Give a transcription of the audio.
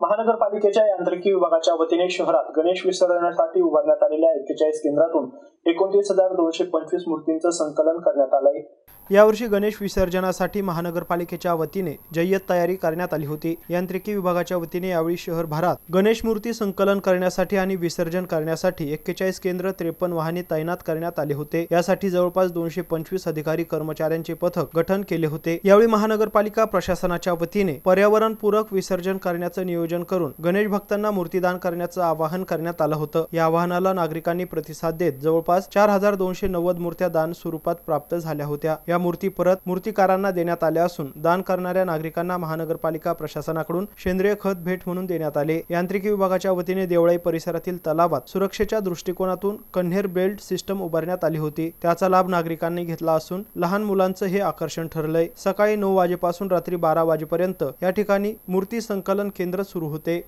महानगरपालिकेच्या यांत्रिकी विभागाच्या वतीने शहरात गणेश विसर्जनासाठी उभारण्यात आलेल्या 41 केंद्रातून 29,225 मूर्तींचं संकलन करण्यात आलंय। यावर्षी गणेश विसर्जनासाठी महानगरपालिकेच्या वतीने जय्यत तयारी करण्यात आली होती। यांत्रिकी विभागाच्या वतीने यावेळी शहरभरात गणेश मूर्ती संकलन करण्यासाठी आणि विसर्जन करण्यासाठी 41 केंद्र 53 वाहने तैनात करण्यात आले होते। यासाठी जवळपास 225 अधिकारी कर्मचाऱ्यांचे पथक गठन केले होते। यावेळी महानगरपालिका प्रशासनाच्या वतीने पर्यावरणपूरक विसर्जन करण्याचे नियोजन करून गणेश भक्तांना मूर्तीदान करण्याचे आवाहन करण्यात आलं होतं। या आवाहनाला नागरिकांनी प्रतिसाद देत जवळपास 4,290 मूर्त्या दान स्वरूपात प्राप्त झाल्या होत्या। या मूर्ती परत मूर्तिकारांना देण्यात आल्या असून दान करणाऱ्या नागरिकांना महानगरपालिका प्रशासनाकडून सेंद्रिय खत भेट म्हणून देण्यात आले। यांत्रिकी विभागाच्या वतीने देवळाई परिसरातील तलावात सुरक्षेच्या दृष्टिकोनातून कन्व्हेयर बेल्ट सिस्टम उभारण्यात आली होती। त्याचा लाभ नागरिकांनी घेतला असून लहान मुलांचं हे आकर्षण ठरलंय। सकाळी 9 वाजेपासून रात्री 12 वाजेपर्यंत या ठिकाणी मूर्ती संकलन केंद्र सुरू होते।